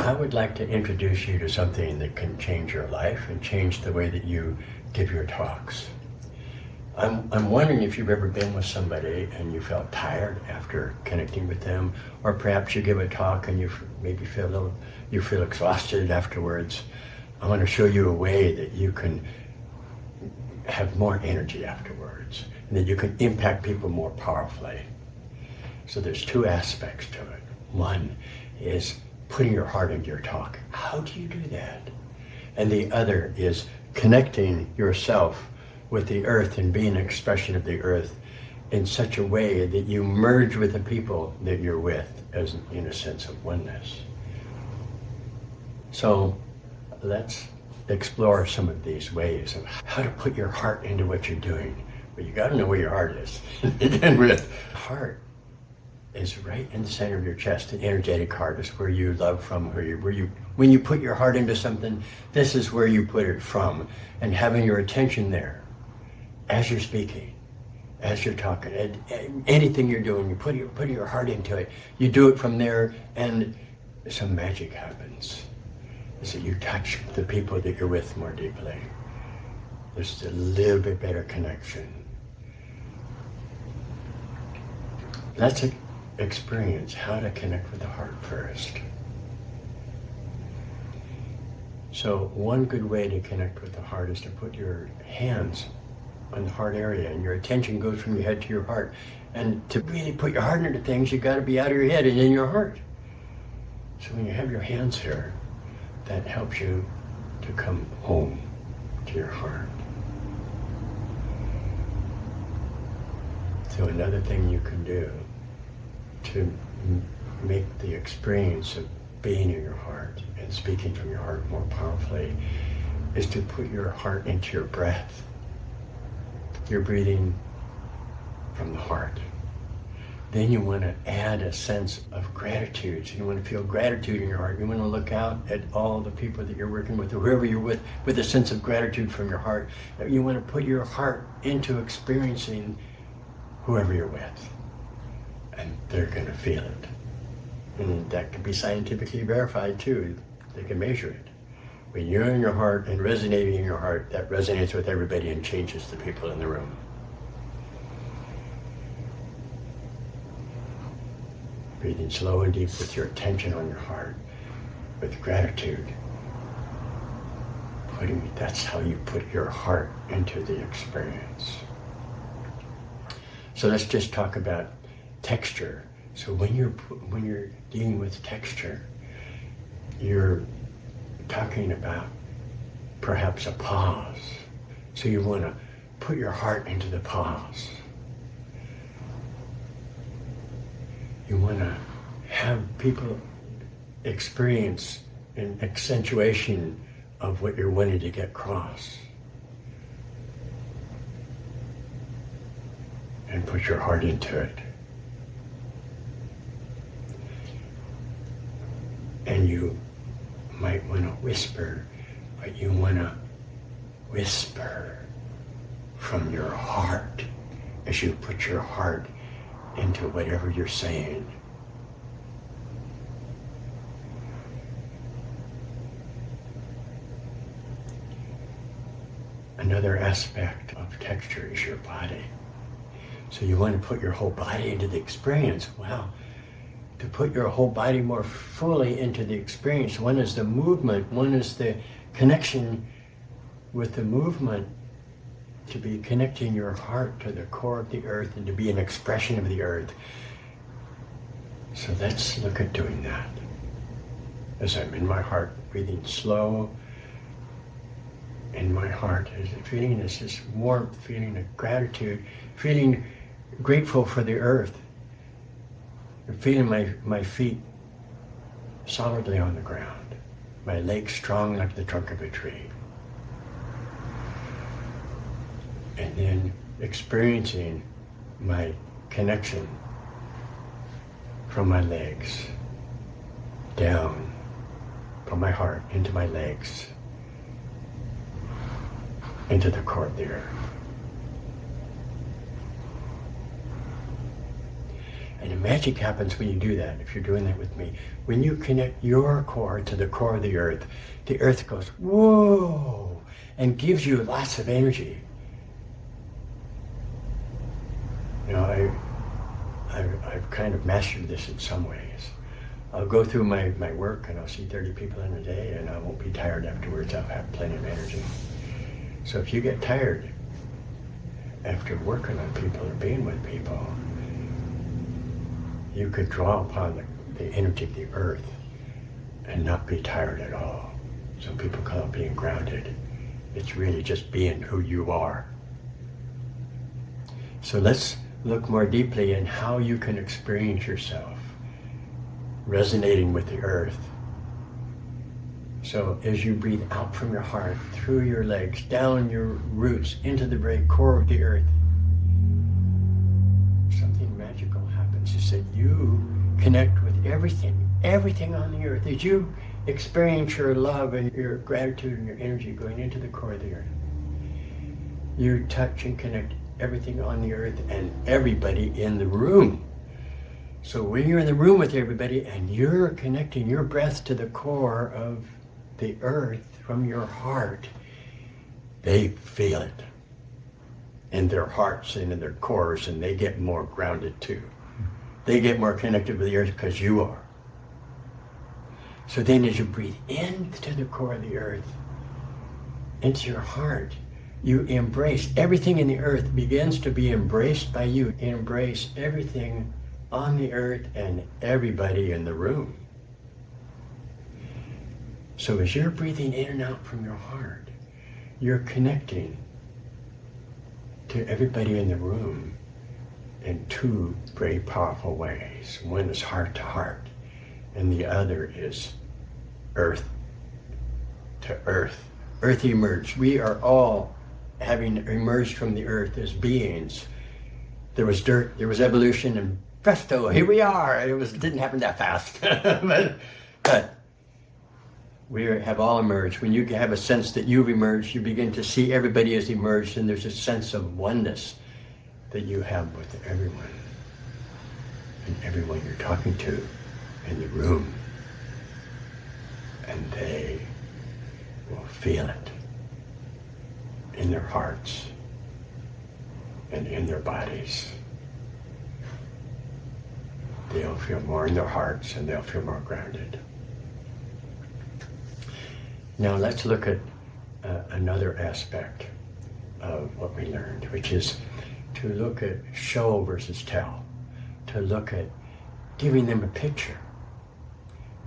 I would like to introduce you to something that can change your life and change the way that you give your talks. I'm wondering if you've ever been with somebody and you felt tired after connecting with them, or perhaps you give a talk and you maybe you feel exhausted afterwards. I want to show you a way that you can have more energy afterwards and that you can impact people more powerfully. So there's two aspects to it. One is putting your heart into your talk. How do you do that? And the other is connecting yourself with the earth and being an expression of the earth in such a way that you merge with the people that you're with as in a sense of oneness. So let's explore some of these ways of how to put your heart into what you're doing. But you got to know where your heart is. Begin with. Heart is right in the center of your chest. An energetic heart is where you love from, when you put your heart into something, this is where you put it from. And having your attention there as you're speaking, as you're talking, anything you're doing, you put your heart into it. You do it from there, and some magic happens. So you touch the people that you're with more deeply. There's a little bit better connection. Let's experience how to connect with the heart first. So one good way to connect with the heart is to put your hands on the heart area, and your attention goes from your head to your heart. And to really put your heart into things, you got to be out of your head and in your heart. So when you have your hands here, that helps you to come home to your heart. So another thing you can do to make the experience of being in your heart and speaking from your heart more powerfully is to put your heart into your breath. You're breathing from the heart. Then you want to add a sense of gratitude. So you want to feel gratitude in your heart. You want to look out at all the people that you're working with, or whoever you're with a sense of gratitude from your heart. You want to put your heart into experiencing whoever you're with. And they're going to feel it. And that can be scientifically verified too. They can measure it. When you're in your heart and resonating in your heart, that resonates with everybody and changes the people in the room. Breathing slow and deep with your attention on your heart, with gratitude. That's how you put your heart into the experience. So let's just talk about texture. So when you're dealing with texture, you're talking about perhaps a pause. So you want to put your heart into the pause. You want to have people experience an accentuation of what you're wanting to get across. And put your heart into it. And you might want to whisper, but you want to whisper from your heart as you put your heart into whatever you're saying. Another aspect of texture is your body. So you want to put your whole body into the experience. Wow. To put your whole body more fully into the experience. One is the movement, one is the connection with the movement, to be connecting your heart to the core of the earth and to be an expression of the earth. So let's look at doing that. As I'm in my heart, breathing slow, in my heart, is feeling this warmth, feeling of gratitude, feeling grateful for the earth. I'm feeling my feet solidly on the ground, my legs strong like the trunk of a tree. And then experiencing my connection from my legs down, from my heart into my legs, into the core of the earth. And the magic happens when you do that, if you're doing that with me. When you connect your core to the core of the earth goes, whoa, and gives you lots of energy. You know, I've kind of mastered this in some ways. I'll go through my work and I'll see 30 people in a day and I won't be tired afterwards. I'll have plenty of energy. So if you get tired after working on people or being with people, you could draw upon the energy of the earth and not be tired at all. Some people call it being grounded. It's really just being who you are. So let's look more deeply in how you can experience yourself resonating with the earth. So as you breathe out from your heart, through your legs, down your roots, into the very core of the earth, something magical happens. You said you connect with everything on the earth. As you experience your love and your gratitude and your energy going into the core of the earth, you touch and connect everything on the earth and everybody in the room. So when you're in the room with everybody and you're connecting your breath to the core of the earth from your heart, they feel it in their hearts and in their cores, and they get more grounded too. They get more connected with the earth because you are. So then as you breathe into the core of the earth, into your heart, you embrace everything in the earth begins to be embraced by you. Embrace everything on the earth and everybody in the room. So as you're breathing in and out from your heart, you're connecting to everybody in the room in two very powerful ways. One is heart to heart, and the other is earth to earth. Earth emerged. We are all having emerged from the earth as beings. There was dirt, there was evolution, and presto, here we are. It didn't happen that fast. but we have all emerged. When you have a sense that you've emerged, you begin to see everybody has emerged, and there's a sense of oneness that you have with everyone. And everyone you're talking to in the room. And they will feel it in their hearts and in their bodies. They'll feel more in their hearts and they'll feel more grounded. Now let's look at another aspect of what we learned, which is to look at show versus tell, to look at giving them a picture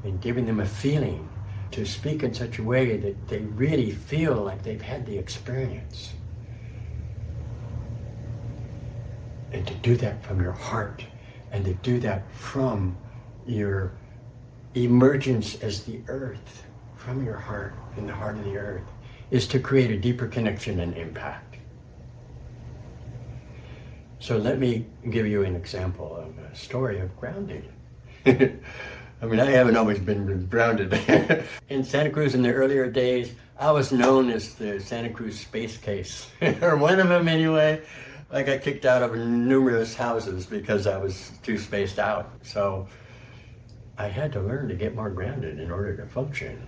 and giving them a feeling, to speak in such a way that they really feel like they've had the experience. And to do that from your heart, and to do that from your emergence as the earth, from your heart, in the heart of the earth, is to create a deeper connection and impact. So let me give you an example of a story of grounding. I mean, I haven't always been grounded. In Santa Cruz in the earlier days, I was known as the Santa Cruz space case, or one of them anyway. I got kicked out of numerous houses because I was too spaced out. So I had to learn to get more grounded in order to function.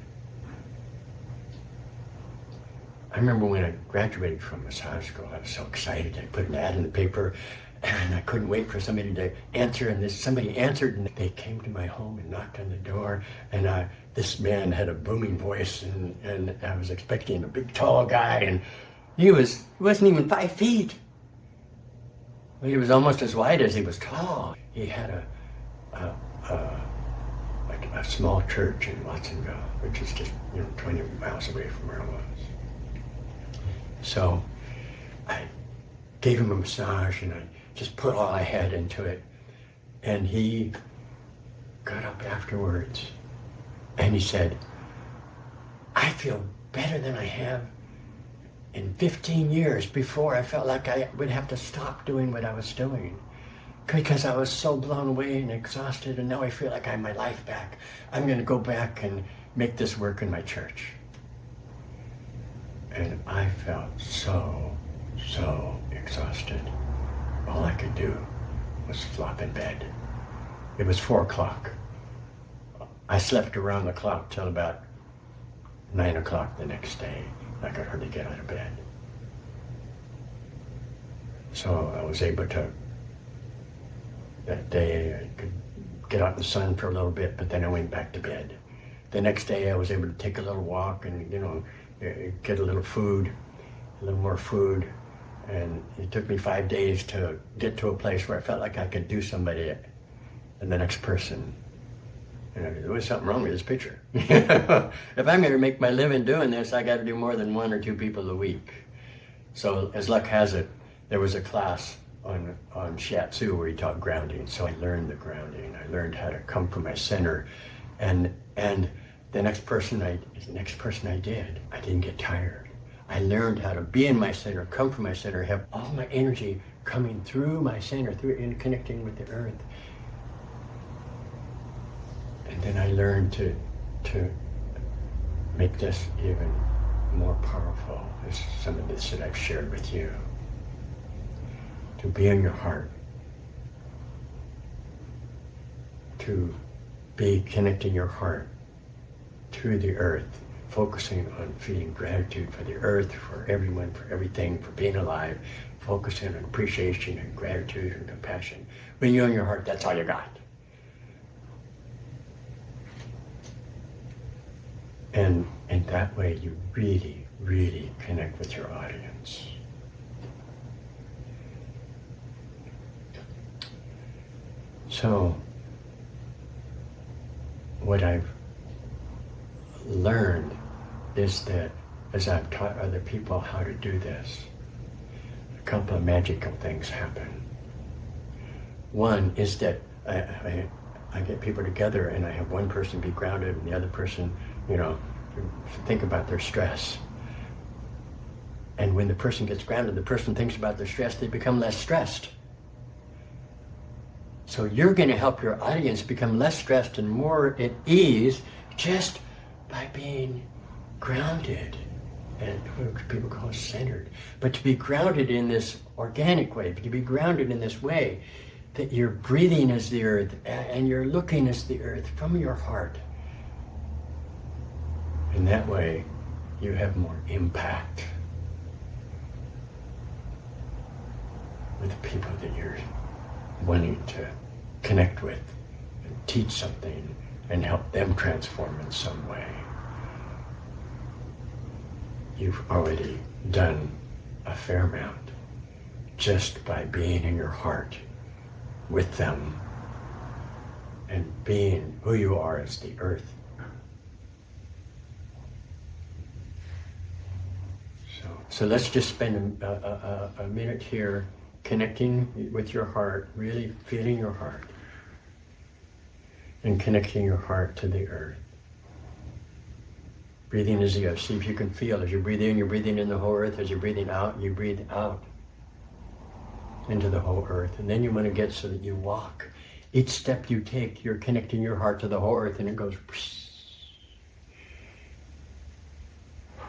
I remember when I graduated from massage school, I was so excited. I put an ad in the paper, and I couldn't wait for somebody to answer, and somebody answered, and they came to my home and knocked on the door, and this man had a booming voice, and I was expecting a big tall guy, and he wasn't even 5 feet. He was almost as wide as he was tall. He had a small church in Watsonville, which is just 20 miles away from where I was. So I gave him a massage, and I just put all I had into it. And he got up afterwards and he said, I feel better than I have in 15 years. Before, I felt like I would have to stop doing what I was doing because I was so blown away and exhausted, and now I feel like I have my life back. I'm going to go back and make this work in my church. And I felt so exhausted. All I could do was flop in bed It was 4 o'clock. I slept around the clock till about 9 o'clock the next day. I could hardly get out of bed. So I was able to, that day I could get out in the sun for a little bit, but then I went back to bed. The next day I was able to take a little walk and, get a little food, a little more food. And it took me 5 days to get to a place where I felt like I could do somebody and the next person. There was something wrong with this picture. If I'm going to make my living doing this, I got to do more than 1 or 2 people a week. So as luck has it, there was a class on shiatsu where he taught grounding. So I learned the grounding. I learned how to come from my center, and the next person I did, I didn't get tired. I learned how to be in my center, come from my center, have all my energy coming through my center, and connecting with the earth. And then I learned to make this even more powerful. This is some of this that I've shared with you. To be in your heart. To be connecting your heart to the earth, focusing on feeling gratitude for the earth, for everyone, for everything, for being alive, focusing on appreciation and gratitude and compassion. When you're in your heart, that's all you got. And in that way, you really, really connect with your audience. So, what I've learned is that as I've taught other people how to do this, a couple of magical things happen. One is that I get people together and I have one person be grounded and the other person, think about their stress. And when the person gets grounded, the person thinks about their stress, they become less stressed. So you're going to help your audience become less stressed and more at ease just by being grounded, and what people call centered. But to be grounded in this organic way, to be grounded in this way that you're breathing as the earth and you're looking as the earth from your heart. In that way, you have more impact with the people that you're wanting to connect with and teach something and help them transform in some way. You've already done a fair amount just by being in your heart with them and being who you are as the earth. So let's just spend a minute here connecting with your heart, really feeling your heart and connecting your heart to the earth. Breathing as you go. See if you can feel. As you breathe in, you're breathing in the whole earth. As you're breathing out, you breathe out into the whole earth. And then you want to get so that you walk. Each step you take, you're connecting your heart to the whole earth, and it goes.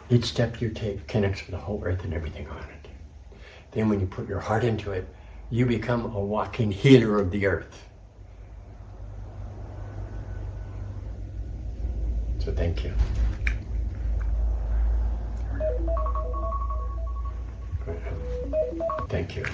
Each step you take connects with the whole earth and everything on it. Then when you put your heart into it, you become a walking healer of the earth. So thank you. Thank you.